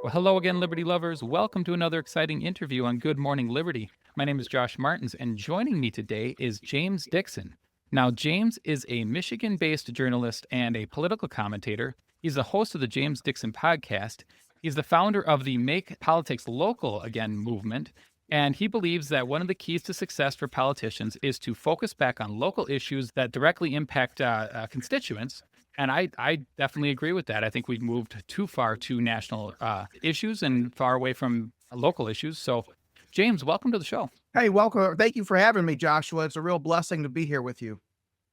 Well, hello again, Liberty lovers. Welcome to another exciting interview on Good Morning Liberty. My name is Josh Martens, and joining me today is James Dixon. Now, James is a Michigan based journalist and a political commentator. He's the host of the James Dixon Podcast. He's the founder of the Make Politics Local Again movement. And he believes that one of the keys to success for politicians is to focus back on local issues that directly impact constituents. And I definitely agree with that. I think we've moved too far to national issues and far away from local issues. So, James, welcome to the show. Hey, welcome. Thank you for having me, Joshua. It's a real blessing to be here with you.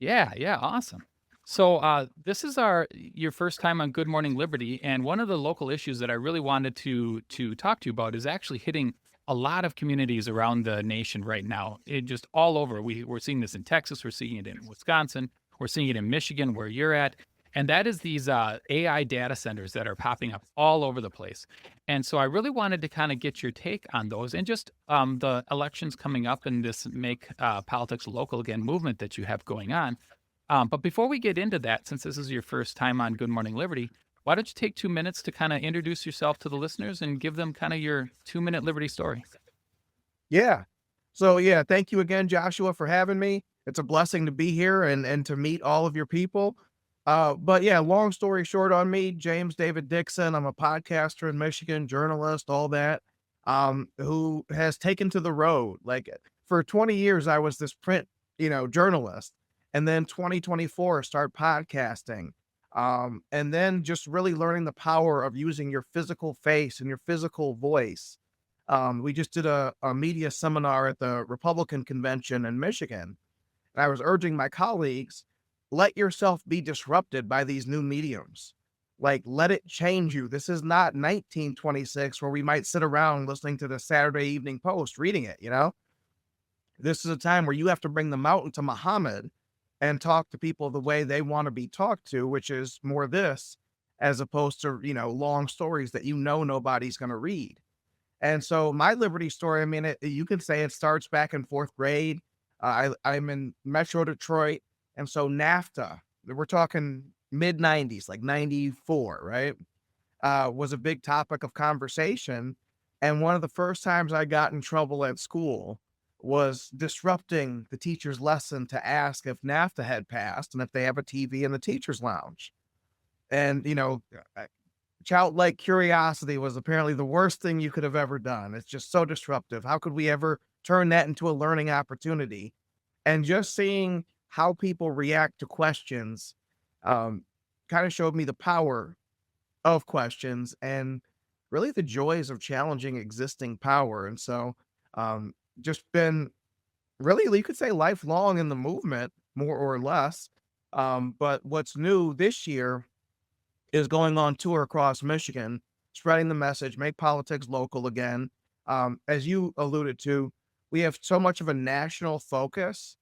Yeah, awesome. So, this is your first time on Good Morning Liberty, and one of the local issues that I really wanted to talk to you about is actually hitting a lot of communities around the nation right now. It just all over. We're seeing this in Texas. We're seeing it in Wisconsin. We're seeing it in Michigan, where you're at. And that is these AI data centers that are popping up all over the place. And so I really wanted to kind of get your take on those and just the elections coming up and this Make Politics Local Again movement that you have going on. But before we get into that, since this is your first time on Good Morning Liberty, why don't you take 2 minutes to kind of introduce yourself to the listeners and give them kind of your 2-minute Liberty story? Yeah. Thank you again, Joshua, for having me. It's a blessing to be here and to meet all of your people. Long story short on me, James David Dixon. I'm a podcaster in Michigan, journalist, all that, who has taken to the road. Like for 20 years, I was this print, journalist. And then 2024, start podcasting. And then just really learning the power of using your physical face and your physical voice. We just did a media seminar at the Republican convention in Michigan. And I was urging my colleagues, let yourself be disrupted by these new mediums. Like, let it change you. This is not 1926 where we might sit around listening to the Saturday Evening Post, reading it, This is a time where you have to bring the mountain to Muhammad and talk to people the way they want to be talked to, which is more this, as opposed to, long stories that nobody's going to read. And so my Liberty story, you can say it starts back in fourth grade. I'm in Metro Detroit. And so NAFTA, we're talking mid 90s, like 94, right? Was a big topic of conversation. And one of the first times I got in trouble at school was disrupting the teacher's lesson to ask if NAFTA had passed and if they have a TV in the teacher's lounge. And, childlike curiosity was apparently the worst thing you could have ever done. It's just so disruptive. How could we ever turn that into a learning opportunity? And just seeing how people react to questions kind of showed me the power of questions and really the joys of challenging existing power. And so just been really, you could say, lifelong in the movement, more or less. But what's new this year is going on tour across Michigan, spreading the message, make politics local again. As you alluded to, we have so much of a national focus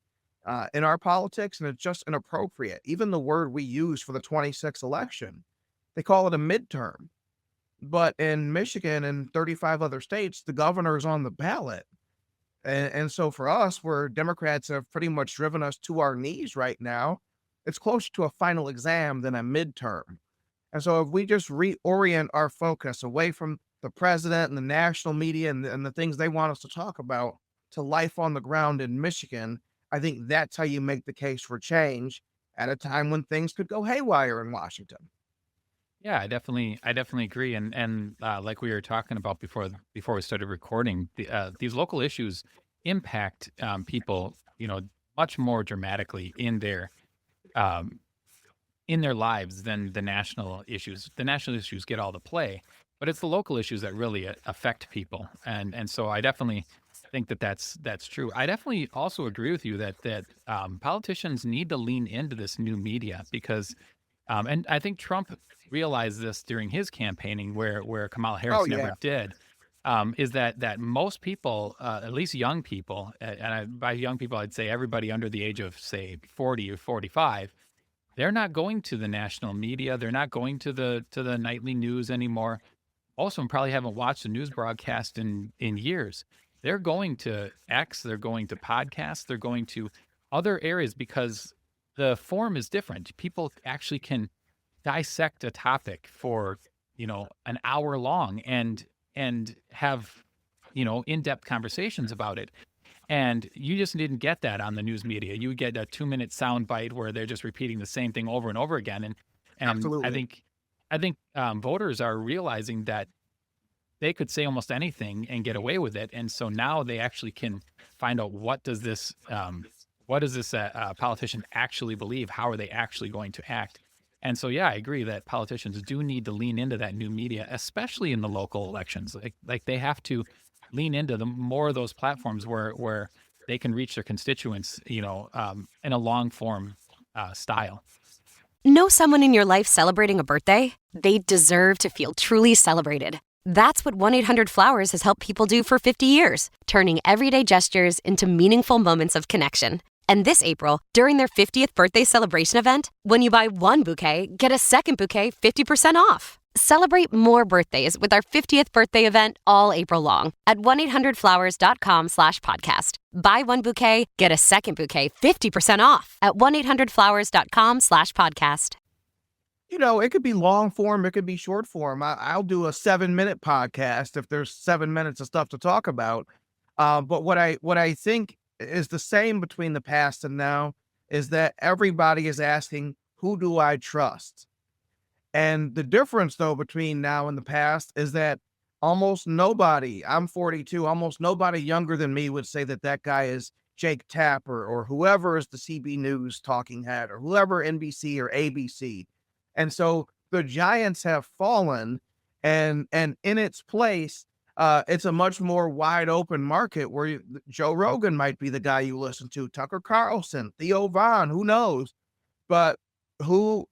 in our politics, and it's just inappropriate. Even the word we use for the 26th election, they call it a midterm. But in Michigan and 35 other states, the governor is on the ballot. And so for us, where Democrats have pretty much driven us to our knees right now, it's closer to a final exam than a midterm. And so if we just reorient our focus away from the president and the national media and the things they want us to talk about to life on the ground in Michigan, I think that's how you make the case for change at a time when things could go haywire in Washington. Yeah, I definitely agree. And like we were talking about before we started recording, these local issues impact people, much more dramatically in their lives than the national issues. The national issues get all the play, but it's the local issues that really affect people. And so I definitely think that that's true. I definitely also agree with you that politicians need to lean into this new media because, and I think Trump realized this during his campaigning, where Kamala Harris never did. Is that most people, at least young people, by young people I'd say everybody under the age of say 40 or 45, they're not going to the national media. They're not going to the nightly news anymore. Most of them probably haven't watched a news broadcast in years. They're going to X, they're going to podcasts, they're going to other areas because the form is different. People actually can dissect a topic for an hour long and have, in-depth conversations about it. And you just didn't get that on the news media. You would get a 2-minute sound bite where they're just repeating the same thing over and over again. And I Absolutely. think voters are realizing that they could say almost anything and get away with it. And so now they actually can find out what does this politician actually believe? How are they actually going to act? And so, yeah, I agree that politicians do need to lean into that new media, especially in the local elections. Like they have to lean into the more of those platforms where they can reach their constituents, in a long form style. Know someone in your life celebrating a birthday? They deserve to feel truly celebrated. That's what 1-800-Flowers has helped people do for 50 years, turning everyday gestures into meaningful moments of connection. And this April, during their 50th birthday celebration event, when you buy one bouquet, get a second bouquet 50% off. Celebrate more birthdays with our 50th birthday event all April long at 1-800-Flowers.com/podcast. Buy one bouquet, get a second bouquet 50% off at 1-800-Flowers.com/podcast. It could be long form, it could be short form. I'll do a 7-minute podcast if there's 7 minutes of stuff to talk about. But what I think is the same between the past and now is that everybody is asking, who do I trust? And the difference, though, between now and the past is that almost nobody, I'm 42, almost nobody younger than me would say that that guy is Jake Tapper or whoever is the CB News talking head or whoever NBC or ABC. And so the giants have fallen, and in its place, it's a much more wide open market where Joe Rogan might be the guy you listen to, Tucker Carlson, Theo Von, who knows? But who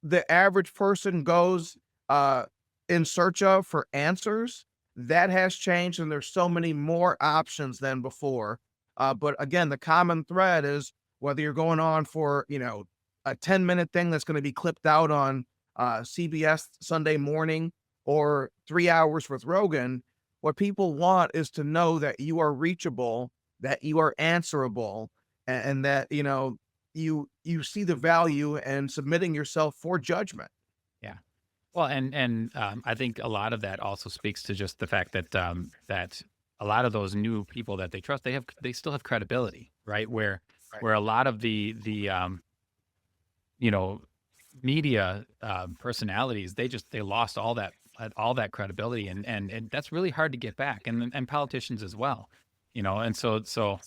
the average person goes in search of for answers, that has changed, and there's so many more options than before. But again, the common thread is whether you're going on for, a 10-minute thing that's going to be clipped out on CBS Sunday morning or 3 hours with Rogan, what people want is to know that you are reachable, that you are answerable, and that, you see the value in submitting yourself for judgment. Yeah. Well, and I think a lot of that also speaks to just the fact that that a lot of those new people that they trust, they still have credibility, right? Where a lot of the you know media personalities, they lost all that credibility, and that's really hard to get back, and politicians as well, and so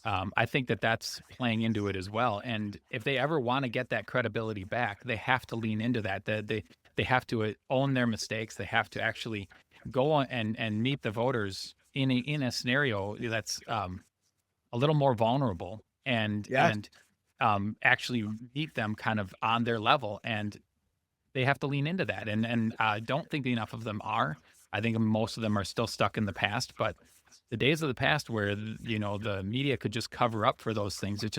I think that that's playing into it as well. And if they ever want to get that credibility back, they have to lean into that. They have to own their mistakes. They have to actually go on and meet the voters in a scenario that's a little more vulnerable, and Yes. actually meet them kind of on their level. And they have to lean into that. And I don't think enough of them are. I think most of them are still stuck in the past. But the days of the past where the media could just cover up for those things, it's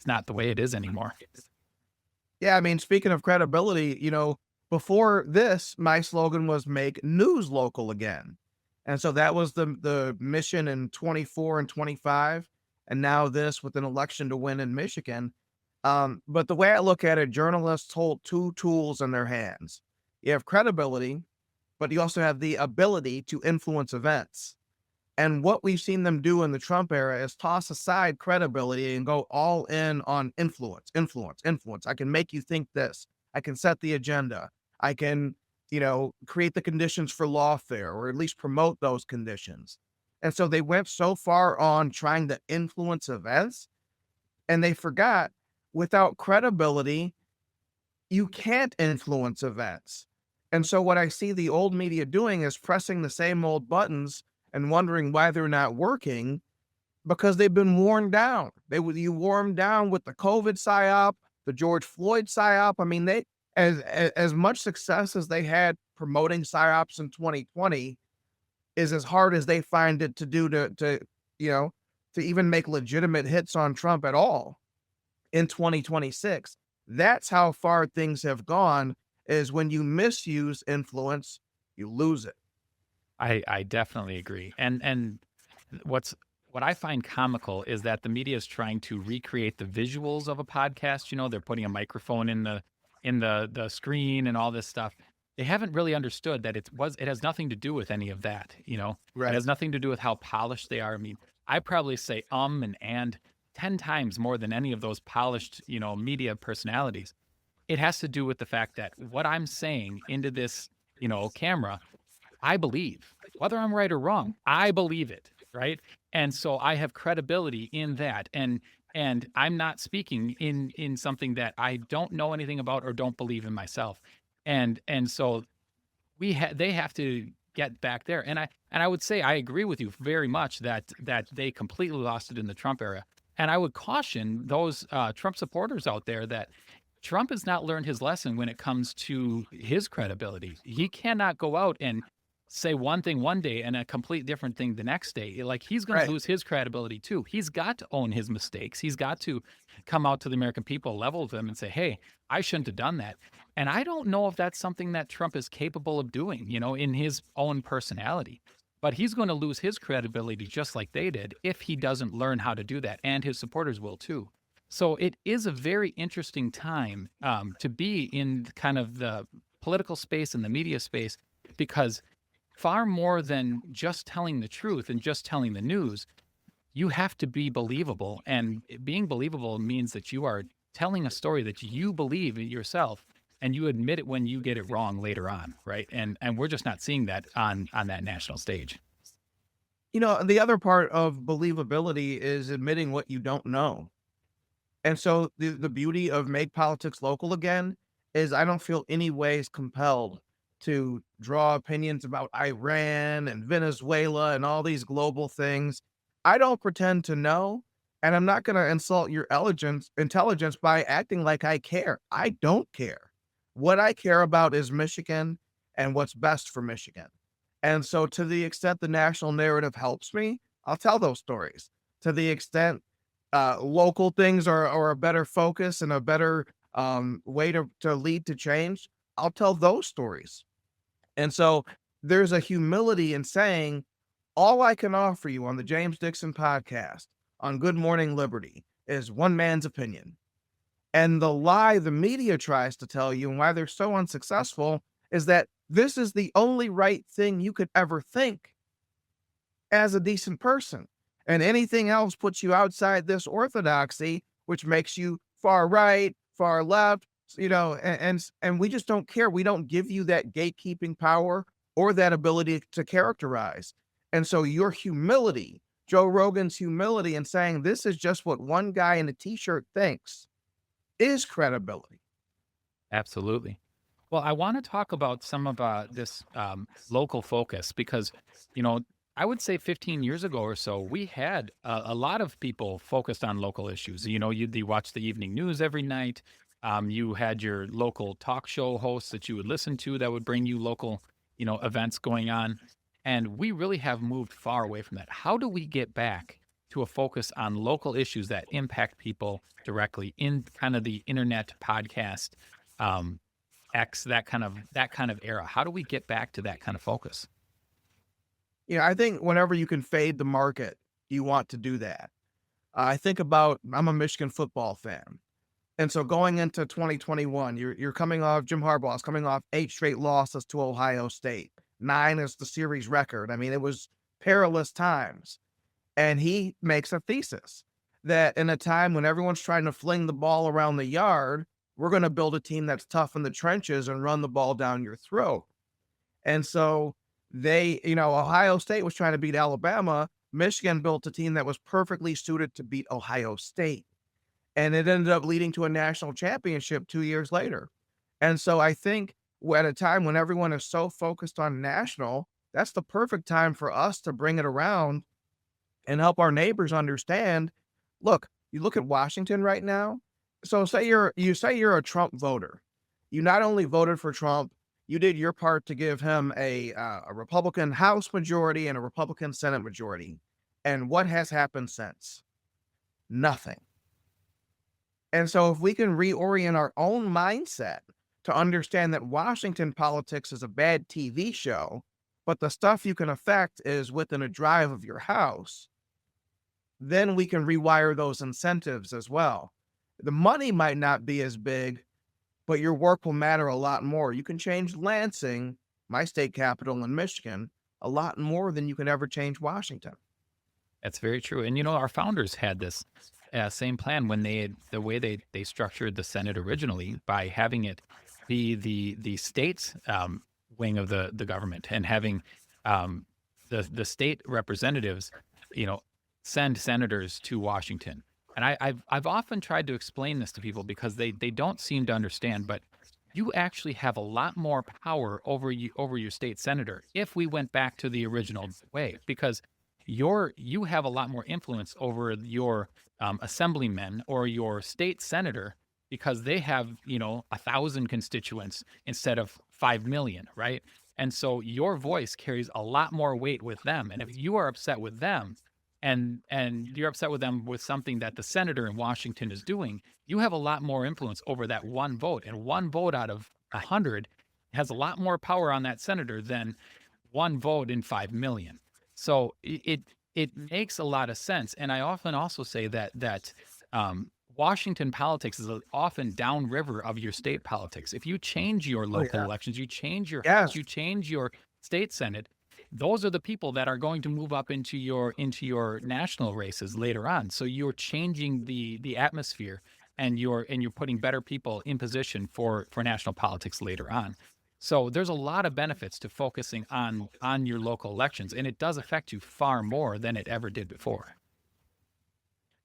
not the way it is anymore. Yeah, I mean, speaking of credibility, before this, my slogan was make news local again. And so that was the mission in 24 and 25. And now this with an election to win in Michigan. But the way I look at it, journalists hold two tools in their hands. You have credibility, but you also have the ability to influence events. And what we've seen them do in the Trump era is toss aside credibility and go all in on influence, influence, influence. I can make you think this. I can set the agenda. I can, create the conditions for lawfare, or at least promote those conditions. And so they went so far on trying to influence events, and they forgot without credibility, you can't influence events. And so what I see the old media doing is pressing the same old buttons and wondering why they're not working, because they've been worn down. You wore them down with the COVID psyop, the George Floyd psyop. I mean, they as much success as they had promoting psyops in 2020 is as hard as they find it to do to even make legitimate hits on Trump at all in 2026. That's how far things have gone, is when you misuse influence, you lose it. I definitely agree. And what I find comical is that the media is trying to recreate the visuals of a podcast. They're putting a microphone in the screen and all this stuff. they haven't really understood that it has nothing to do with any of that, you know? It Right. has nothing to do with how polished they are. I mean, I probably say and 10 times more than any of those polished, media personalities. It has to do with the fact that what I'm saying into this, camera, I believe. Whether I'm right or wrong, I believe it, right? And so I have credibility in that. And I'm not speaking in something that I don't know anything about or don't believe in myself. And so they have to get back there. And I would say I agree with you very much that they completely lost it in the Trump era. And I would caution those Trump supporters out there that Trump has not learned his lesson when it comes to his credibility. He cannot go out and say one thing one day and a complete different thing the next day. Like, he's going to Right. lose his credibility too. He's got to own his mistakes. He's got to come out to the American people, level with them, and say, "Hey, I shouldn't have done that." And I don't know if that's something that Trump is capable of doing, in his own personality. But he's going to lose his credibility just like they did if he doesn't learn how to do that, and his supporters will too. So it is a very interesting time to be in kind of the political space and the media space, because far more than just telling the truth and just telling the news, you have to be believable. And being believable means that you are telling a story that you believe in yourself, and you admit it when you get it wrong later on, right? And we're just not seeing that on that national stage. The other part of believability is admitting what you don't know. And so the beauty of Make Politics Local again is I don't feel any ways compelled to draw opinions about Iran and Venezuela and all these global things. I don't pretend to know, and I'm not going to insult your intelligence by acting like I care. I don't care. What I care about is Michigan and what's best for Michigan. And so to the extent the national narrative helps me, I'll tell those stories. To the extent local things are a better focus and a better way to lead to change, I'll tell those stories. And so there's a humility in saying, all I can offer you on the James Dixon podcast on Good Morning Liberty is one man's opinion. And the lie the media tries to tell you and why they're so unsuccessful is that this is the only right thing you could ever think as a decent person. And anything else puts you outside this orthodoxy, which makes you far right, far left, and we just don't care. We don't give you that gatekeeping power or that ability to characterize. And so your humility, Joe Rogan's humility in saying this is just what one guy in a t-shirt thinks, is credibility. Absolutely. Well, I want to talk about some of this local focus, because, I would say 15 years ago or so, we had a lot of people focused on local issues. You watch the evening news every night. You had your local talk show hosts that you would listen to that would bring you local, events going on. And we really have moved far away from that. How do we get back to a focus on local issues that impact people directly in kind of the internet podcast, X, that kind of era? How do we get back to that kind of focus? I think whenever you can fade the market, you want to do that. I think about, I'm a Michigan football fan. And so going into 2021, you're coming off, Jim Harbaugh's coming off 8 straight losses to Ohio State. 9 is the series record. I mean, it was perilous times. And he makes a thesis that in a time when everyone's trying to fling the ball around the yard, we're going to build a team that's tough in the trenches and run the ball down your throat. And so Ohio State was trying to beat Alabama. Michigan built a team that was perfectly suited to beat Ohio State. And it ended up leading to a national championship 2 years later. And so I think at a time when everyone is so focused on national, that's the perfect time for us to bring it around and help our neighbors understand. Look, you look at Washington right now. So say you're a Trump voter. You not only voted for Trump, you did your part to give him a Republican House majority and a Republican Senate majority. And what has happened since? Nothing. And so if we can reorient our own mindset to understand that Washington politics is a bad TV show, but the stuff you can affect is within a drive of your house, then we can rewire those incentives as well. The money might not be as big, but your work will matter a lot more. You can change Lansing, my state capital in Michigan, a lot more than you can ever change Washington. That's very true. And our founders had this same plan when the way they structured the Senate originally, by having it be the state's wing of the government, and having the state representatives, send senators to Washington. And I've often tried to explain this to people because they don't seem to understand, but you actually have a lot more power over your state senator if we went back to the original way, because you have a lot more influence over your assemblymen or your state senator, because they have 1,000 constituents instead of 5 million, right? And so your voice carries a lot more weight with them. And if you are upset with them, and you're upset with them with something that the senator in Washington is doing, you have a lot more influence over that one vote. And one vote out of 100 has a lot more power on that senator than one vote in 5 million. So it makes a lot of sense. And I often also say that Washington politics is often downriver of your state politics. If you change your local elections, you change your House, you change your state Senate, those are the people that are going to move up into your national races later on. So you're changing the atmosphere, and you're putting better people in position for national politics later on. So there's a lot of benefits to focusing on your local elections, and it does affect you far more than it ever did before.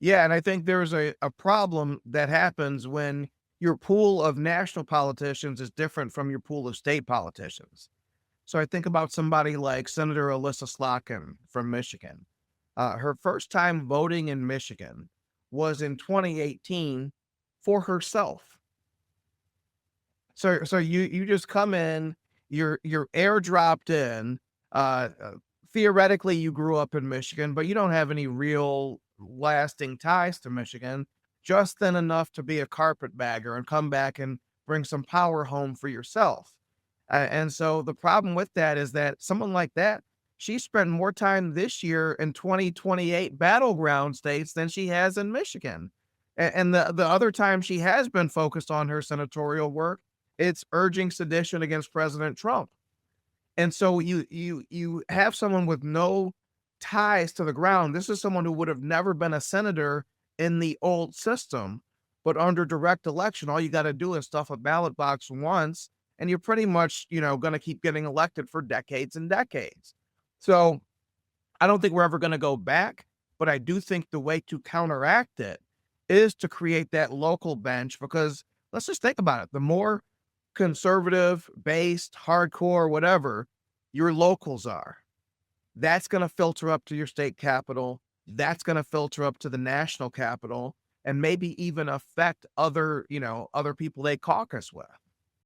Yeah, and I think there's a problem that happens when your pool of national politicians is different from your pool of state politicians. So I think about somebody like Senator Alyssa Slotkin from Michigan. Her first time voting in Michigan was in 2018 for herself. So you just come in, you're airdropped in. Theoretically, you grew up in Michigan, but you don't have any real lasting ties to Michigan, just then enough to be a carpetbagger and come back and bring some power home for yourself. And so the problem with that is that someone like that, she spent more time this year in 2028 battleground states than she has in Michigan. And the other time she has been focused on her senatorial work, it's urging sedition against President Trump. And so you have someone with no ties to the ground. This is someone who would have never been a senator in the old system, but under direct election, all you got to do is stuff a ballot box once, and you're pretty much, going to keep getting elected for decades and decades. So I don't think we're ever going to go back, but I do think the way to counteract it is to create that local bench, because let's just think about it. The more conservative, based, hardcore, whatever your locals are, that's going to filter up to your state capital. That's going to filter up to the national capital, and maybe even affect other people they caucus with.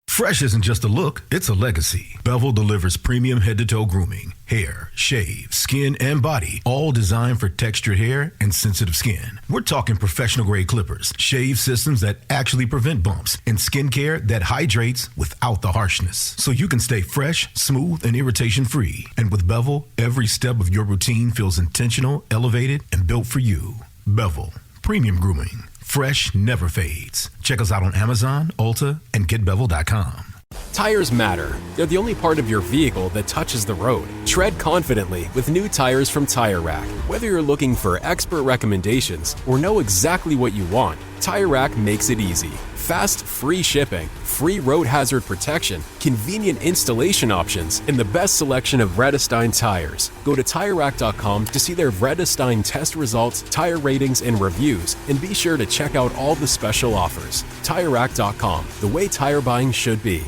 Fresh isn't just a look, it's a legacy. Bevel delivers premium head-to-toe grooming, hair, shave, skin, and body, all designed for textured hair and sensitive skin. We're talking professional-grade clippers, shave systems that actually prevent bumps, and skincare that hydrates without the harshness, so you can stay fresh, smooth, and irritation-free. And with Bevel, every step of your routine feels intentional, elevated, and built for you. Bevel, premium grooming. Fresh never fades. Check us out on Amazon, Ulta, and getbevel.com. Tires matter. They're the only part of your vehicle that touches the road. Tread confidently with new tires from Tire Rack. Whether you're looking for expert recommendations or know exactly what you want, Tire Rack makes it easy. Fast, free shipping, free road hazard protection, convenient installation options, and the best selection of Vredestein tires. Go to TireRack.com to see their Vredestein test results, tire ratings, and reviews, and be sure to check out all the special offers. TireRack.com, the way tire buying should be.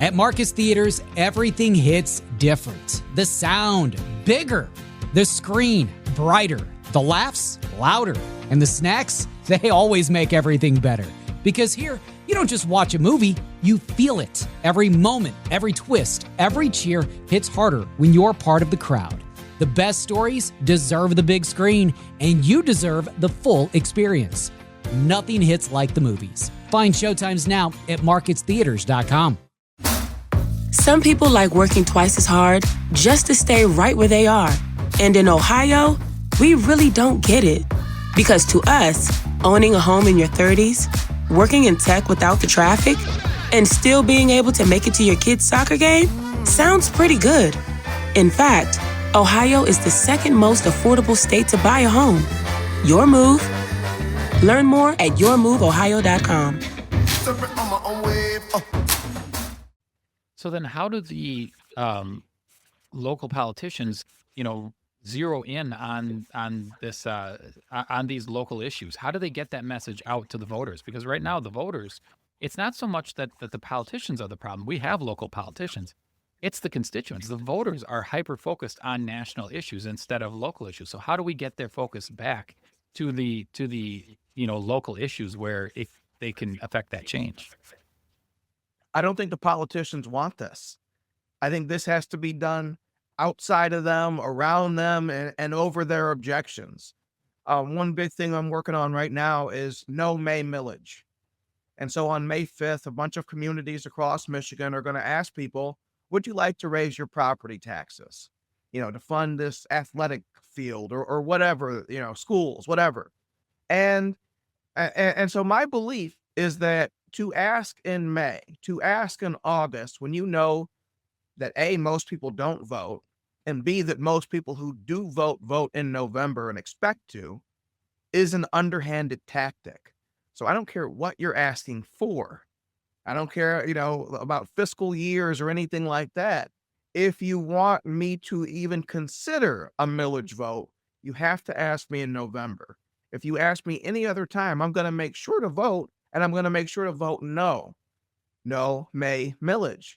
At Marcus Theaters, everything hits different. The sound, bigger. The screen, brighter. The laughs, louder. And the snacks, they always make everything better. Because here, you don't just watch a movie, you feel it. Every moment, every twist, every cheer hits harder when you're part of the crowd. The best stories deserve the big screen, and you deserve the full experience. Nothing hits like the movies. Find showtimes now at marketstheaters.com. Some people like working twice as hard just to stay right where they are. And in Ohio, we really don't get it. Because to us, owning a home in your 30s Working in tech without the traffic? And still being able to make it to your kid's soccer game? Sounds pretty good. In fact, Ohio is the second most affordable state to buy a home. Your move? Learn more at yourmoveohio.com. So then how do the local politicians, zero in on this on these local issues? How do they get that message out to the voters? Because right now the voters, it's not so much that the politicians are the problem. We have local politicians. It's the constituents. The voters are hyper focused on national issues instead of local issues. So how do we get their focus back to the local issues where they can affect that change? I don't think the politicians want this. I think this has to be done outside of them, around them, and over their objections. One big thing I'm working on right now is no May millage. And so on May 5th, a bunch of communities across Michigan are going to ask people, would you like to raise your property taxes, to fund this athletic field or whatever, schools, whatever. And so my belief is that to ask in May, to ask in August, when you know that A, most people don't vote, and B, that most people who do vote in November and expect to, is an underhanded tactic. So I don't care what you're asking for. I don't care, about fiscal years or anything like that. If you want me to even consider a millage vote, you have to ask me in November. If you ask me any other time, I'm going to make sure to vote, and I'm going to make sure to vote no May millage.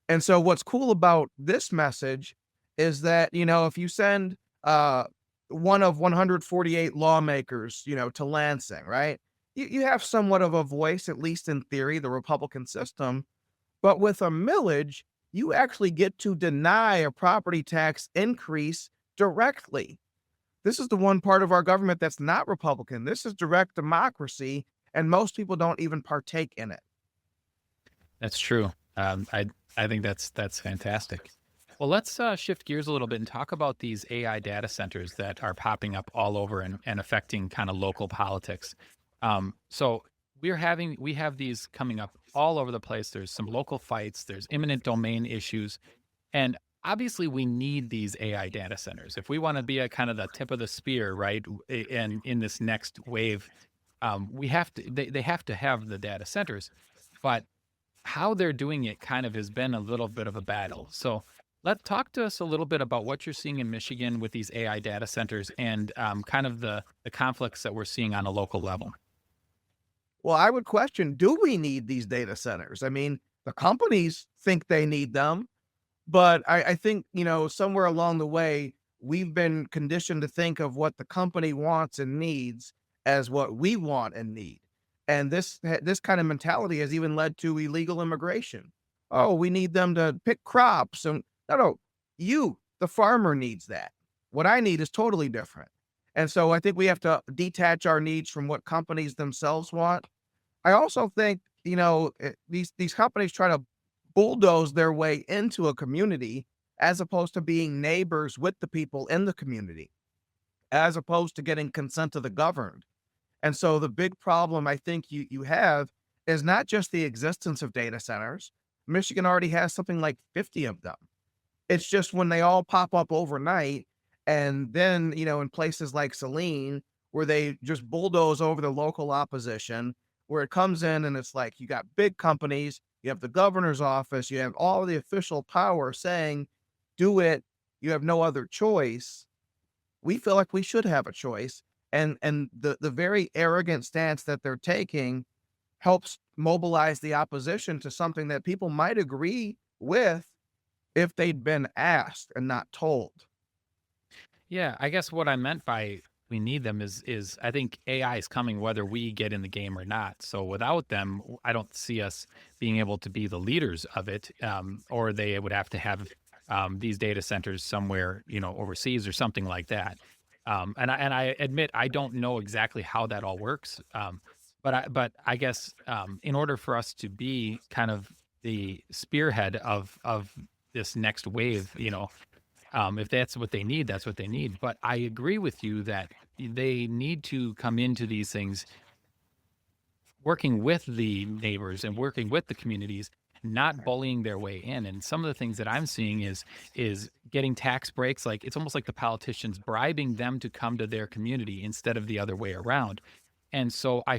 And so what's cool about this message is that, if you send one of 148 lawmakers, to Lansing, right? You have somewhat of a voice, at least in theory, the Republican system. But with a millage, you actually get to deny a property tax increase directly. This is the one part of our government that's not Republican. This is direct democracy, and most people don't even partake in it. That's true. I think that's fantastic. Well, let's shift gears a little bit and talk about these AI data centers that are popping up all over and affecting kind of local politics. So we have these coming up all over the place. There's some local fights. There's eminent domain issues, and obviously we need these AI data centers if we want to be a kind of the tip of the spear, right? And in this next wave, we have to. They have to have the data centers, but how they're doing it kind of has been a little bit of a battle. So let's talk to us a little bit about what you're seeing in Michigan with these AI data centers and kind of the conflicts that we're seeing on a local level. Well, I would question, do we need these data centers? I mean, the companies think they need them, but I think, somewhere along the way, we've been conditioned to think of what the company wants and needs as what we want and need. And this kind of mentality has even led to illegal immigration. Oh, we need them to pick crops. And no, the farmer needs that. What I need is totally different. And so I think we have to detach our needs from what companies themselves want. I also think, these companies try to bulldoze their way into a community as opposed to being neighbors with the people in the community, as opposed to getting consent of the governed. And so the big problem I think you have is not just the existence of data centers. Michigan already has something like 50 of them. It's just when they all pop up overnight, and then, in places like Saline, where they just bulldoze over the local opposition, where it comes in and it's like you got big companies, you have the governor's office, you have all of the official power saying, do it, you have no other choice. We feel like we should have a choice. And the very arrogant stance that they're taking helps mobilize the opposition to something that people might agree with if they'd been asked and not told. Yeah, I guess what I meant by we need them is I think AI is coming whether we get in the game or not. So without them, I don't see us being able to be the leaders of it, or they would have to have these data centers somewhere, overseas or something like that. And I admit I don't know exactly how that all works, but I guess in order for us to be kind of the spearhead of this next wave, if that's what they need, that's what they need. But I agree with you that they need to come into these things working with the neighbors and working with the communities, not bullying their way in. And some of the things that I'm seeing is getting tax breaks. Like it's almost like the politicians bribing them to come to their community instead of the other way around. And so I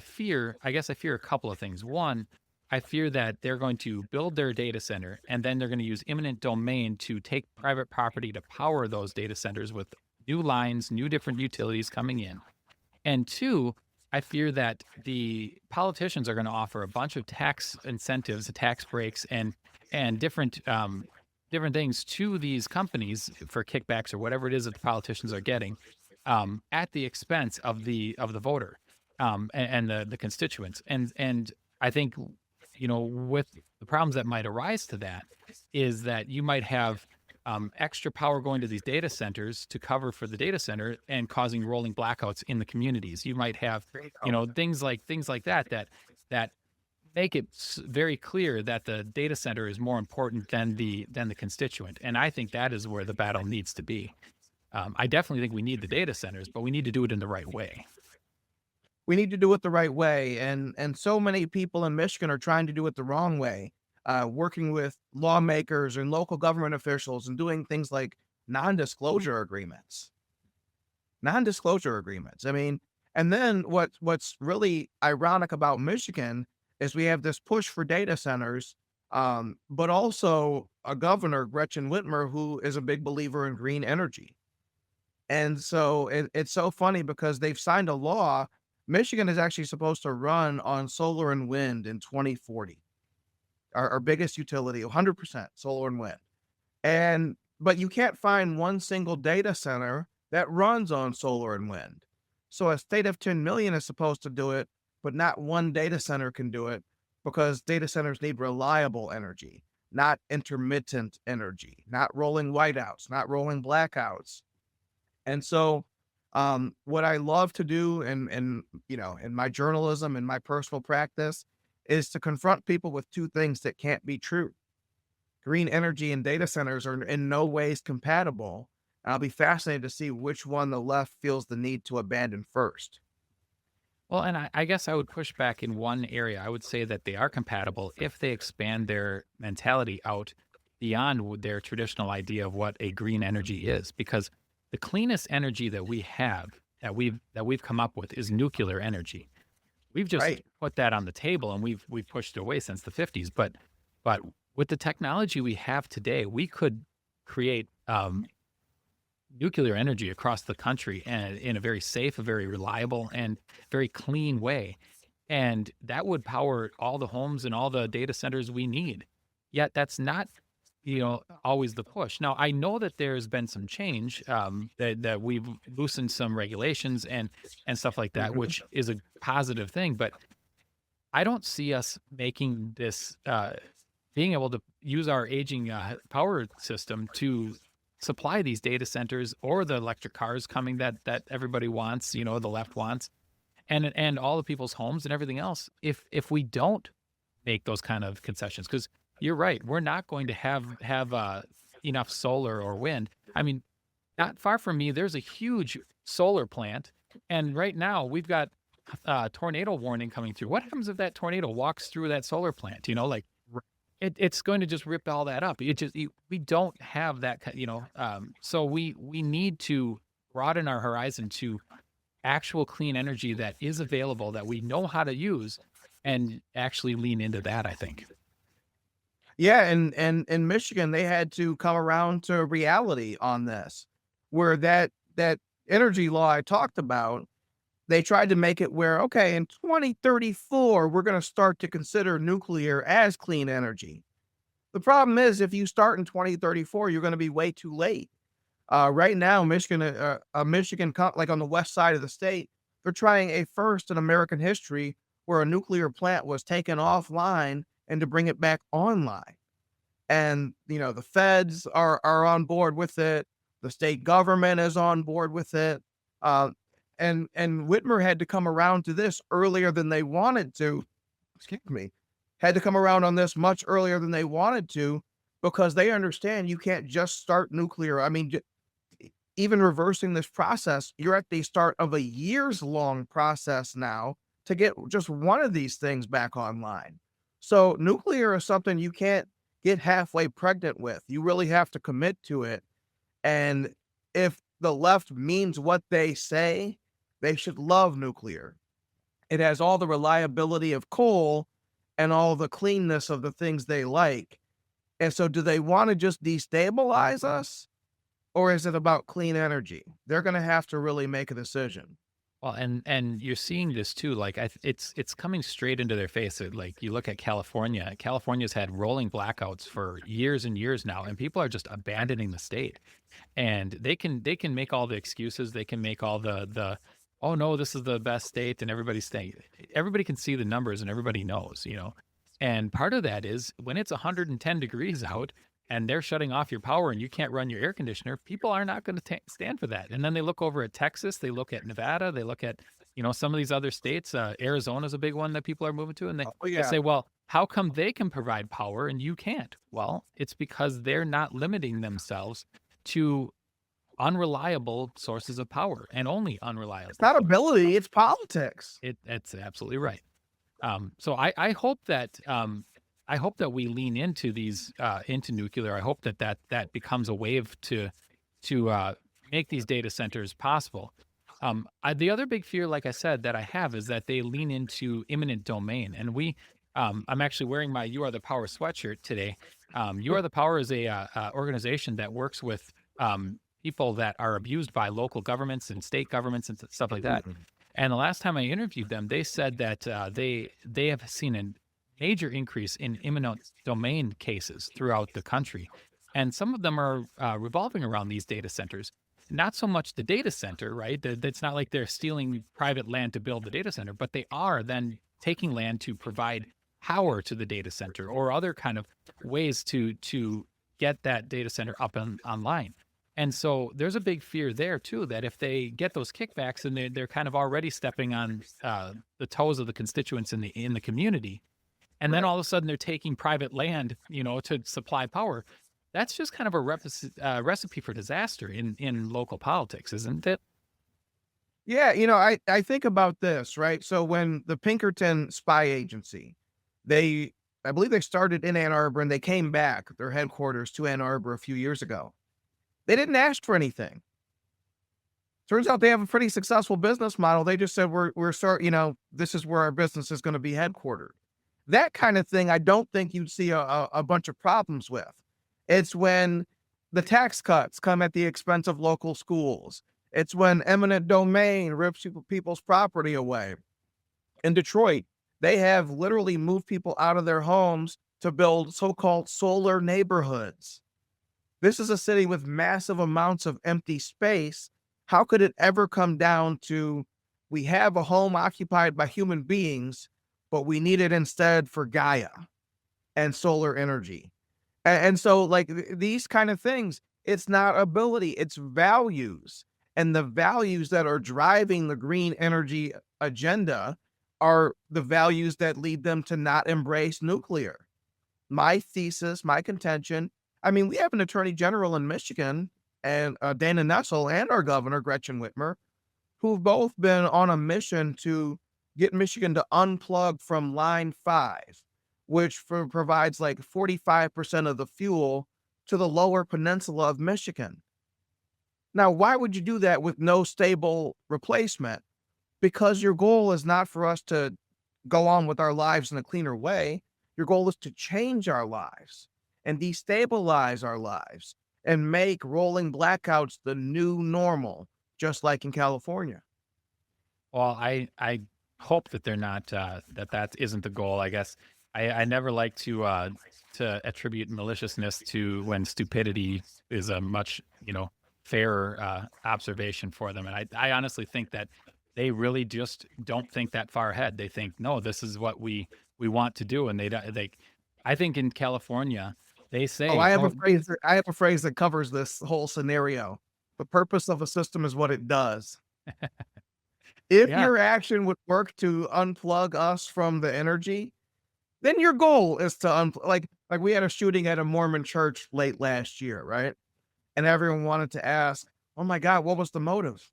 guess I fear a couple of things. One, I fear that they're going to build their data center and then they're going to use eminent domain to take private property to power those data centers with new lines, new different utilities coming in. And two, I fear that the politicians are going to offer a bunch of tax incentives, tax breaks, and different things to these companies for kickbacks or whatever it is that the politicians are getting, at the expense of the voter, and the constituents. And I think, with the problems that might arise to that is that you might have extra power going to these data centers to cover for the data center and causing rolling blackouts in the communities. You might have, things like that make it very clear that the data center is more important than the constituent. And I think that is where the battle needs to be. I definitely think we need the data centers, but we need to do it in the right way. We need to do it the right way, and so many people in Michigan are trying to do it the wrong way, working with lawmakers and local government officials and doing things like non-disclosure agreements. Non-disclosure agreements. I mean, and then what's really ironic about Michigan is we have this push for data centers, but also a governor, Gretchen Whitmer, who is a big believer in green energy. And so it's so funny because they've signed a law. Michigan is actually supposed to run on solar and wind in 2040. Our biggest utility, 100% solar and wind. But you can't find one single data center that runs on solar and wind. So a state of 10 million is supposed to do it, but not one data center can do it because data centers need reliable energy, not intermittent energy, not rolling whiteouts, not rolling blackouts. And so what I love to do in my journalism and my personal practice is to confront people with two things that can't be true. Green energy and data centers are in no ways compatible. And I'll be fascinated to see which one the left feels the need to abandon first. Well, and I guess I would push back in one area. I would say that they are compatible if they expand their mentality out beyond their traditional idea of what a green energy is, because the cleanest energy that we have, that we've come up with, is nuclear energy. We've just Right. put that on the table and we've pushed it away since the 50s. But with the technology we have today, we could create nuclear energy across the country and in a very safe, a very reliable, and very clean way. And that would power all the homes and all the data centers we need. Yet that's not always the push. Now, I know that there's been some change, that we've loosened some regulations and stuff like that, which is a positive thing. But I don't see us making this, being able to use our aging power system to supply these data centers or the electric cars coming that everybody wants, the left wants, and all the people's homes and everything else, if we don't make those kind of concessions. Because you're right, we're not going to have enough solar or wind. I mean, not far from me, there's a huge solar plant, and right now we've got tornado warning coming through. What happens if that tornado walks through that solar plant? It's going to just rip all that up. We don't have that, so we need to broaden our horizon to actual clean energy that is available, that we know how to use, and actually lean into that, I think. Yeah, and in Michigan, they had to come around to reality on this, where that energy law I talked about, they tried to make it where, okay, in 2034, we're going to start to consider nuclear as clean energy. The problem is, if you start in 2034, you're going to be way too late. Right now, Michigan, like on the west side of the state, they're trying a first in American history where a nuclear plant was taken offline and to bring it back online. And, the feds are on board with it. The state government is on board with it. And Whitmer had to come around to this earlier than they wanted to. Excuse me. Had to come around on this much earlier than they wanted to, because they understand you can't just start nuclear. I mean, even reversing this process, you're at the start of a years-long process now to get just one of these things back online. So nuclear is something you can't get halfway pregnant with. You really have to commit to it. And if the left means what they say, they should love nuclear. It has all the reliability of coal and all the cleanness of the things they like. And so do they want to just destabilize us, or is it about clean energy? They're going to have to really make a decision. Well, and you're seeing this too. Like it's coming straight into their face. Like you look at California. California's had rolling blackouts for years and years now, and people are just abandoning the state. And they can make all the excuses. They can make all the oh no, this is the best state, and everybody's saying everybody can see the numbers, and everybody knows, you know. And part of that is when it's 110 degrees out and they're shutting off your power and you can't run your air conditioner, people are not going to stand for that. And then they look over at Texas, they look at Nevada, they look at, you know, some of these other states. Arizona's a big one that people are moving to, and they say, well, how come they can provide power and you can't? Well, it's because they're not limiting themselves to unreliable sources of power, and only unreliable. It's not ability, it's politics. That's absolutely right. So I hope that we lean into these into nuclear. I hope that becomes a wave to make these data centers possible. The other big fear, like I said, that I have is that they lean into imminent domain. And I'm actually wearing my "You Are the Power" sweatshirt today. You Are the Power is a organization that works with people that are abused by local governments and state governments and stuff like that. And the last time I interviewed them, they said that they have seen a major increase in imminent domain cases throughout the country. And some of them are revolving around these data centers. Not so much the data center, right? It's not like they're stealing private land to build the data center, but they are then taking land to provide power to the data center or other kind of ways to get that data center up and online. And so there's a big fear there too, that if they get those kickbacks and they're kind of already stepping on the toes of the constituents in the community, and then all of a sudden they're taking private land, you know, to supply power. That's just kind of a recipe for disaster in local politics, isn't it? Yeah, you know, I think about this, right? So when the Pinkerton spy agency, I believe they started in Ann Arbor and they came back, their headquarters to Ann Arbor a few years ago. They didn't ask for anything. Turns out they have a pretty successful business model. They just said, this is where our business is going to be headquartered. That kind of thing, I don't think you'd see a bunch of problems with. It's when the tax cuts come at the expense of local schools. It's when eminent domain rips people's property away. In Detroit, they have literally moved people out of their homes to build so-called solar neighborhoods. This is a city with massive amounts of empty space. How could it ever come down to we have a home occupied by human beings, but we need it instead for Gaia and solar energy? And so like these kind of things, it's not ability, it's values. And the values that are driving the green energy agenda are the values that lead them to not embrace nuclear. My thesis, my contention, I mean, we have an attorney general in Michigan and Dana Nessel and our governor, Gretchen Whitmer, who've both been on a mission to get Michigan to unplug from Line 5, which provides like 45% of the fuel to the lower peninsula of Michigan. Now, why would you do that with no stable replacement? Because your goal is not for us to go on with our lives in a cleaner way. Your goal is to change our lives and destabilize our lives and make rolling blackouts the new normal, just like in California. Well, I hope that they're not that isn't the goal. I guess I never like to attribute maliciousness to when stupidity is a much fairer observation for them. And I honestly think that they really just don't think that far ahead. They think, no, this is what we want to do, and I think in California they say, I have a phrase that covers this whole scenario. The purpose of a system is what it does. If your action would work to unplug us from the energy, then your goal is to like we had a shooting at a Mormon church late last year, right? And everyone wanted to ask, oh my God, what was the motive?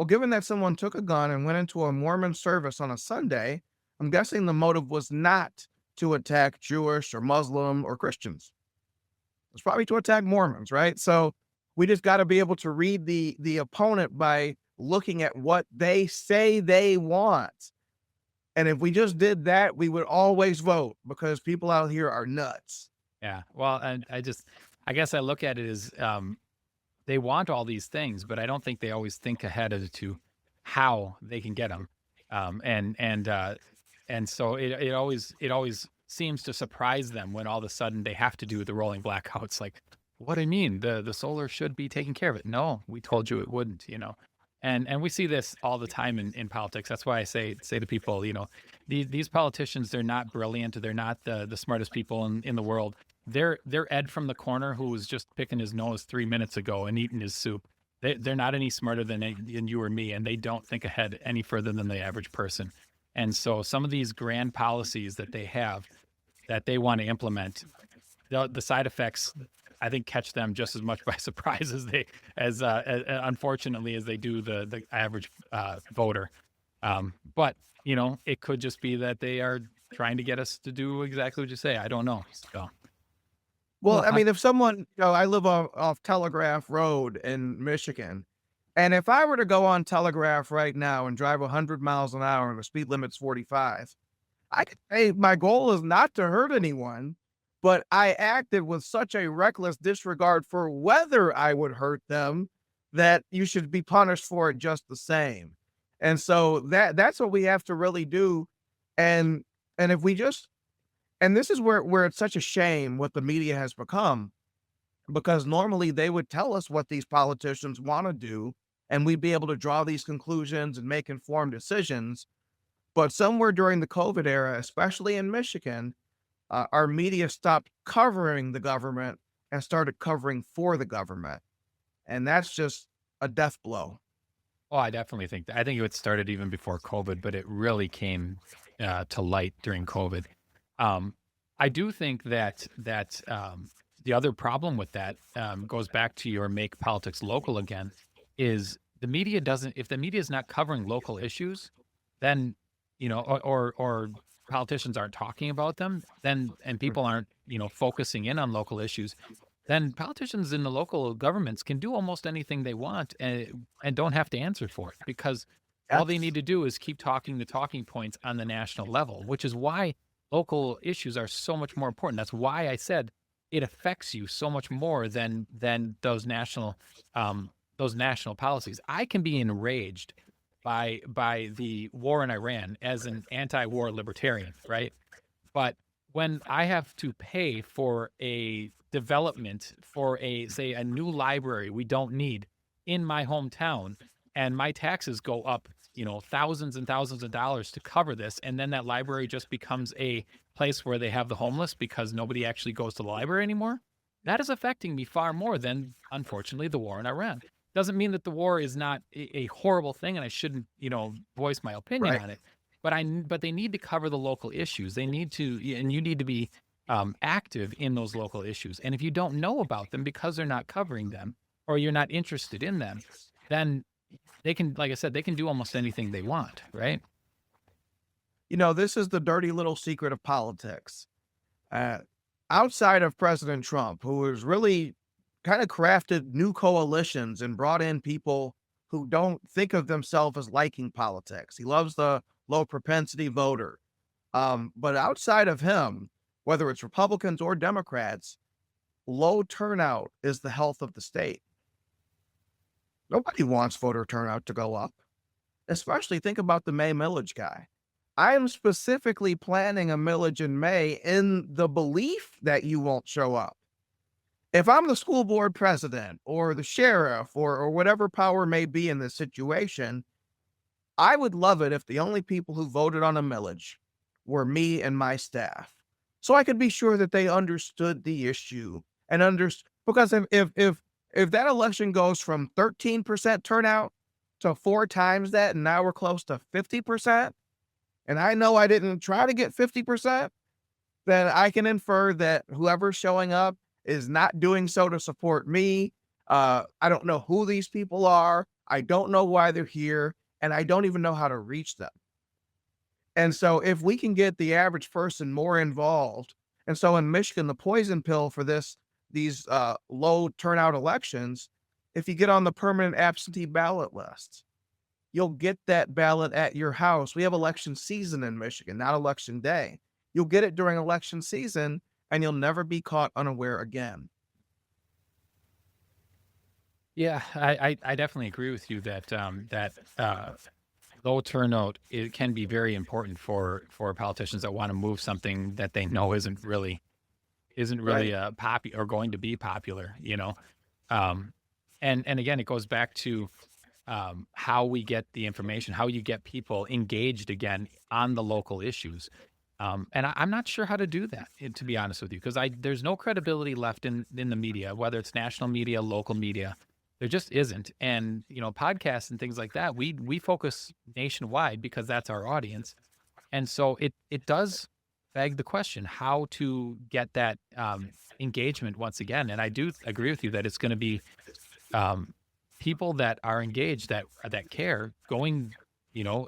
Well, given that someone took a gun and went into a Mormon service on a Sunday, I'm guessing the motive was not to attack Jewish or Muslim or Christians. It's probably to attack Mormons, right? So we just got to be able to read the opponent by looking at what they say they want. And if we just did that, we would always vote because people out here are nuts. Yeah. Well, and I guess I look at it as they want all these things, but I don't think they always think ahead as to how they can get them. And so it always seems to surprise them when all of a sudden they have to do the rolling blackouts. Like, what do you mean? The solar should be taking care of it. No, we told you it wouldn't, And we see this all the time in politics. That's why I say to people, these politicians, they're not brilliant. They're not the smartest people in the world. They're Ed from the corner who was just picking his nose 3 minutes ago and eating his soup. They're not any smarter than you or me, and they don't think ahead any further than the average person. And so some of these grand policies that they have that they want to implement, the side effects, I think, catch them just as much by surprise as unfortunately as they do the average voter. But it could just be that they are trying to get us to do exactly what you say. I don't know. So, Well, I mean, if someone, I live off Telegraph Road in Michigan, and if I were to go on Telegraph right now and drive 100 miles an hour and the speed limit's 45, I could say my goal is not to hurt anyone, but I acted with such a reckless disregard for whether I would hurt them that you should be punished for it just the same. And so that's what we have to really do. And if we just, and this is where it's such a shame what the media has become, because normally they would tell us what these politicians want to do, and we'd be able to draw these conclusions and make informed decisions. But somewhere during the COVID era, especially in Michigan, our media stopped covering the government and started covering for the government. And that's just a death blow. Oh, I definitely think that. I think it started even before COVID, but it really came to light during COVID. I do think that the other problem with that goes back to your make politics local again, is the media doesn't, if the media is not covering local issues, then, or politicians aren't talking about them, then, and people aren't, focusing in on local issues, then politicians in the local governments can do almost anything they want and don't have to answer for it, because all they need to do is keep talking the talking points on the national level, which is why local issues are so much more important. That's why I said it affects you so much more than those national policies. I can be enraged by the war in Iran as an anti-war libertarian, right? But when I have to pay for a development for a new library we don't need in my hometown, and my taxes go up, thousands and thousands of dollars to cover this, and then that library just becomes a place where they have the homeless because nobody actually goes to the library anymore, that is affecting me far more than, unfortunately, the war in Iran. Doesn't mean that the war is not a horrible thing and I shouldn't, voice my opinion on it. But they need to cover the local issues. They need to, and you need to be active in those local issues. And if you don't know about them because they're not covering them or you're not interested in them, then they can, like I said, they can do almost anything they want, right? This is the dirty little secret of politics. Outside of President Trump, who has really kind of crafted new coalitions and brought in people who don't think of themselves as liking politics. He loves the low propensity voter. But outside of him, whether it's Republicans or Democrats, low turnout is the health of the state. Nobody wants voter turnout to go up. Especially think about the May millage guy. I am specifically planning a millage in May in the belief that you won't show up. If I'm the school board president or the sheriff or whatever power may be in this situation, I would love it if the only people who voted on a millage were me and my staff. So I could be sure that they understood the issue and because if that election goes from 13% turnout to 4 times that, and now we're close to 50%, and I know I didn't try to get 50%, then I can infer that whoever's showing up is not doing so to support me. I don't know who these people are. I don't know why they're here, and I don't even know how to reach them. And so if we can get the average person more involved, and so in Michigan, the poison pill for these low turnout elections, if you get on the permanent absentee ballot list, you'll get that ballot at your house. We have election season in Michigan, not election day. You'll get it during election season, and you'll never be caught unaware again. Yeah, I definitely agree with you that low turnout, it can be very important for politicians that want to move something that they know isn't really Right. popular or going to be popular. Um, and again, it goes back to how we get the information, how you get people engaged again on the local issues. And I'm not sure how to do that, to be honest with you, because there's no credibility left in the media, whether it's national media, local media. There just isn't. And podcasts and things like that, we focus nationwide because that's our audience. And so it does beg the question how to get that engagement once again. And I do agree with you that it's going to be um, people that are engaged, that care, going,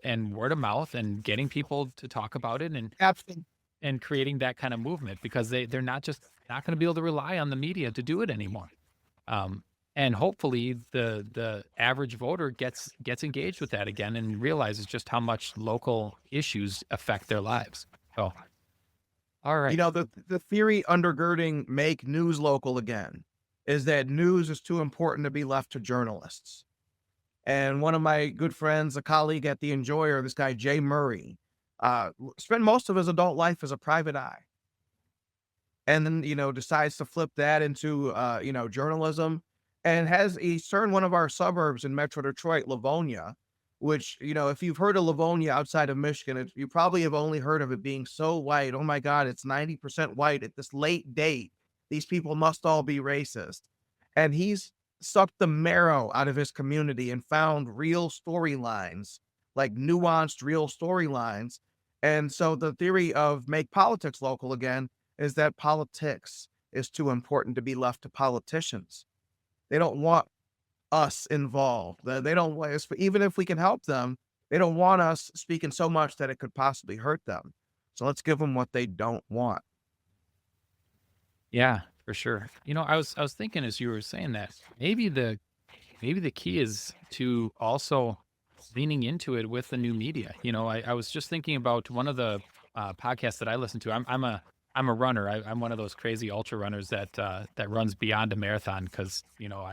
and word of mouth and getting people to talk about it Absolutely. and creating that kind of movement because they're not going to be able to rely on the media to do it anymore. Um, and hopefully the average voter gets engaged with that again and realizes just how much local issues affect their lives. So, all right. The theory undergirding make news local again is that news is too important to be left to journalists. And one of my good friends, a colleague at The Enjoyer, this guy, Jay Murray, spent most of his adult life as a private eye. And then, decides to flip that into, journalism and he's turned one of our suburbs in Metro Detroit, Livonia, which, if you've heard of Livonia outside of Michigan, you probably have only heard of it being so white. Oh my God, it's 90% white at this late date. These people must all be racist. And he's sucked the marrow out of his community and found real storylines, like nuanced real storylines. And so the theory of make politics local again is that politics is too important to be left to politicians. They don't want us involved. They don't want us, even if we can help them, they don't want us speaking so much that it could possibly hurt them. So let's give them what they don't want. Yeah, for sure. I was thinking as you were saying that maybe the key is to also leaning into it with the new media. I was just thinking about one of the podcasts that I listen to. I'm a runner. I'm one of those crazy ultra runners that runs beyond a marathon because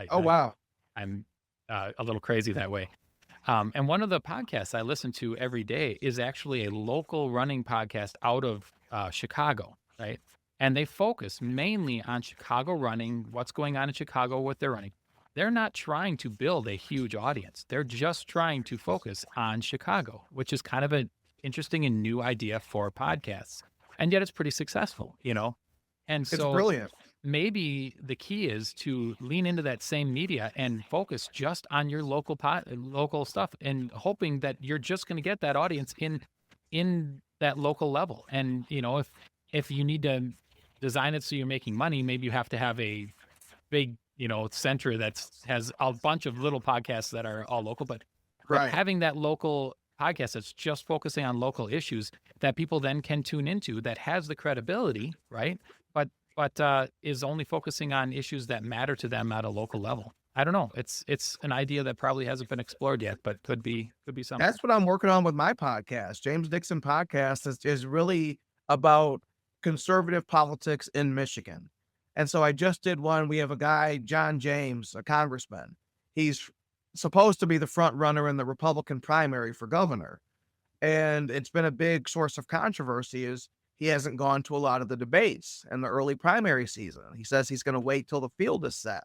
Oh, wow. I'm a little crazy that way. And one of the podcasts I listen to every day is actually a local running podcast out of Chicago, right? And they focus mainly on Chicago running, what's going on in Chicago, what they're running. They're not trying to build a huge audience. They're just trying to focus on Chicago, which is kind of an interesting and new idea for podcasts. And yet it's pretty successful. And It's so brilliant. maybe the key is to lean into that same media and focus just on your local stuff and hoping that you're just going to get that audience in that local level. And if you need to design it so you're making money, maybe you have to have a big center that has a bunch of little podcasts that are all local, but Right. having that local podcast that's just focusing on local issues that people then can tune into, that has the credibility, right? But is only focusing on issues that matter to them at a local level. I don't know. It's an idea that probably hasn't been explored yet, but could be something. That's what I'm working on with my podcast. James Dixon Podcast is really about conservative politics in Michigan. And so I just did one. We have a guy, John James, a congressman. He's supposed to be the front runner in the Republican primary for governor. And it's been a big source of controversy is he hasn't gone to a lot of the debates in the early primary season. He says he's going to wait till the field is set.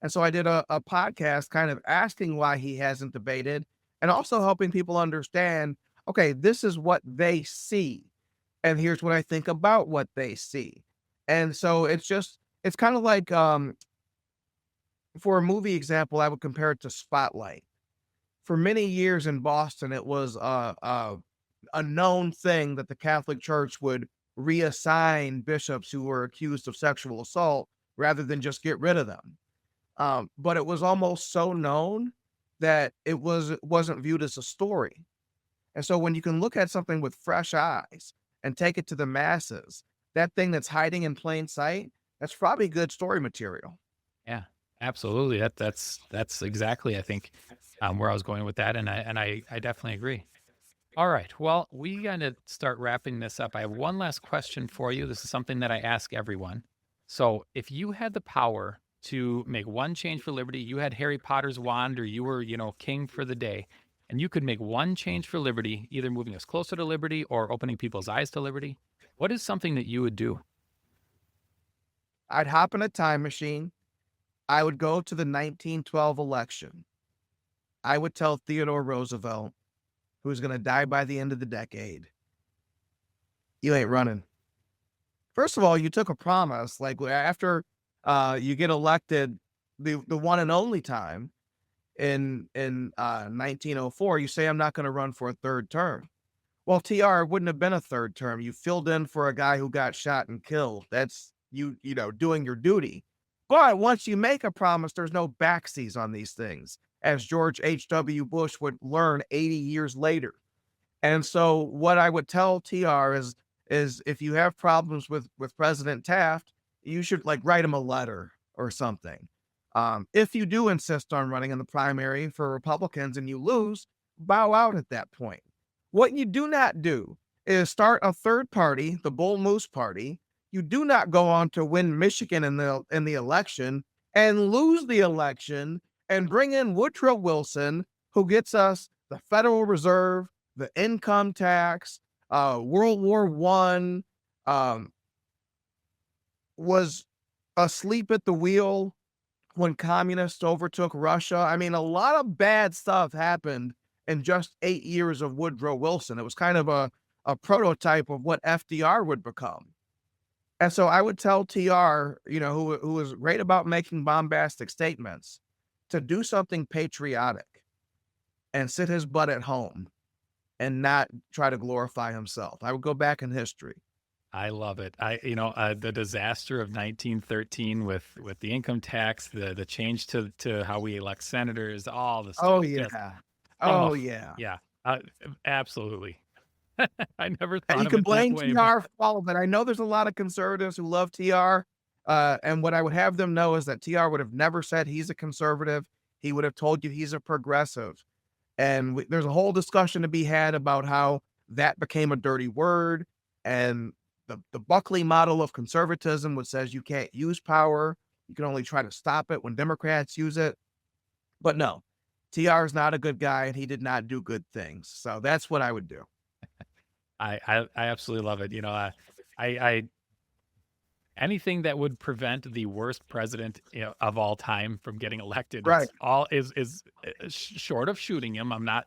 And so I did a podcast kind of asking why he hasn't debated and also helping people understand, okay, this is what they see. And here's what I think about what they see. And so it's kind of like, for a movie example, I would compare it to Spotlight. For many years in Boston, it was a known thing that the Catholic Church would reassign bishops who were accused of sexual assault rather than just get rid of them. But it was almost so known that it wasn't viewed as a story. And so when you can look at something with fresh eyes and take it to the masses, that thing that's hiding in plain sight, that's probably good story material. Yeah, absolutely. That's exactly, I think, where I was going with that, and I definitely agree. All right. Well, we got to start wrapping this up. I have one last question for you. This is something that I ask everyone. So, if you had the power to make one change for liberty, you had Harry Potter's wand, or you were, king for the day, and you could make one change for liberty, either moving us closer to liberty or opening people's eyes to liberty, what is something that you would do? I'd hop in a time machine. I would go to the 1912 election. I would tell Theodore Roosevelt, who's going to die by the end of the decade, you ain't running. First of all, you took a promise, like after you get elected the one and only time in 1904, you say, I'm not going to run for a third term. Well, TR wouldn't have been a third term. You filled in for a guy who got shot and killed. That's doing your duty. But once you make a promise, there's no backseas on these things, as George H.W. Bush would learn 80 years later. And so what I would tell TR is if you have problems with President Taft, you should like write him a letter or something. If you do insist on running in the primary for Republicans and you lose, bow out at that point. What you do not do is start a third party, the Bull Moose Party. You do not go on to win Michigan in the election and lose the election and bring in Woodrow Wilson, who gets us the Federal Reserve, the income tax, World War One, was asleep at the wheel when communists overtook Russia. I mean, a lot of bad stuff happened in just 8 years of Woodrow Wilson. It was kind of a prototype of what FDR would become. And so I would tell TR, who was great about making bombastic statements, to do something patriotic and sit his butt at home and not try to glorify himself. I would go back in history. I love it. The disaster of 1913 with the income tax, the change to how we elect senators, all the stuff. Oh, Just, yeah. oh, Oh, yeah. yeah, absolutely. I never And thought you of can it that blame way, TR for all of it. I know there's a lot of conservatives who love TR. And what I would have them know is that TR would have never said he's a conservative. He would have told you he's a progressive. And there's a whole discussion to be had about how that became a dirty word. And the Buckley model of conservatism, which says you can't use power, you can only try to stop it when Democrats use it. But no, TR is not a good guy, and he did not do good things. So that's what I would do. I absolutely love it. I anything that would prevent the worst president of all time from getting elected, Right. it's all is short of shooting him. I'm not.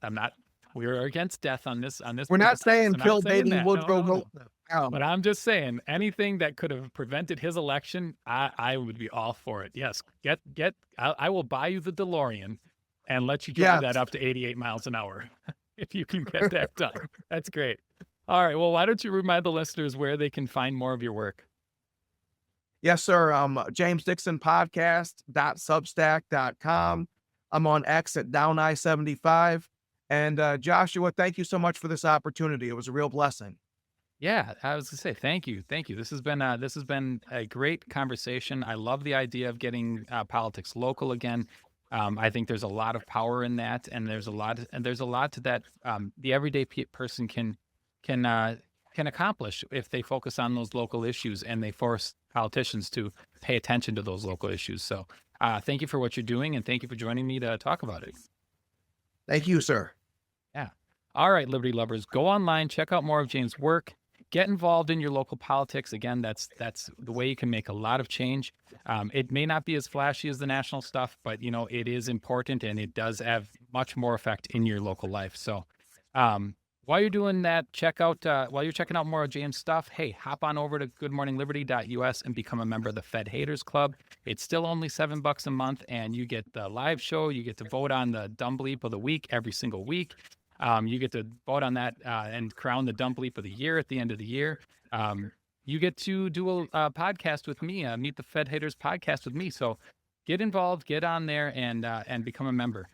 We're against death on this. We're not podcast. saying We're not kill saying baby that. Woodrow No, no. Wilson. No. But I'm just saying, anything that could have prevented his election, I would be all for it. Yes, I will buy you the DeLorean and let you drive Yes. that up to 88 miles an hour if you can get that done. That's great. All right. Well, why don't you remind the listeners where they can find more of your work? Yes, sir. James Dixon Podcast.substack.com. I'm on X at Down I-75. And Joshua, thank you so much for this opportunity. It was a real blessing. Yeah, I was gonna say thank you. This has been a great conversation. I love the idea of getting politics local again. I think there's a lot of power in that, and there's a lot to that the everyday person can accomplish if they focus on those local issues and they force politicians to pay attention to those local issues. So, thank you for what you're doing, and thank you for joining me to talk about it. Thank you, sir. Yeah. All right, Liberty lovers, go online, check out more of James' work. Get involved in your local politics. Again, that's the way you can make a lot of change. It may not be as flashy as the national stuff, but it is important, and it does have much more effect in your local life. So while you're doing that, while you're checking out more of James' stuff, hey, hop on over to goodmorningliberty.us and become a member of the Fed Haters Club. It's still only $7 a month, and you get the live show. You get to vote on the Dumb Bleep of the Week every single week. You get to vote on that and crown the Dumb Bleep of the Year at the end of the year. You get to do a podcast with me, Meet the Fed Haters podcast with me. So get involved, get on there, and become a member.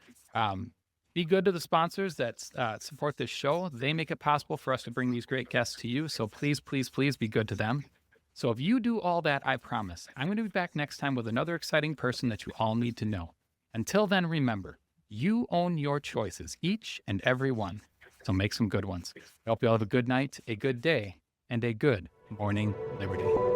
Be good to the sponsors that support this show. They make it possible for us to bring these great guests to you. So please, please, please be good to them. So if you do all that, I promise, I'm going to be back next time with another exciting person that you all need to know. Until then, remember, you own your choices, each and every one. So make some good ones. I hope you all have a good night, a good day, and a good morning, Liberty.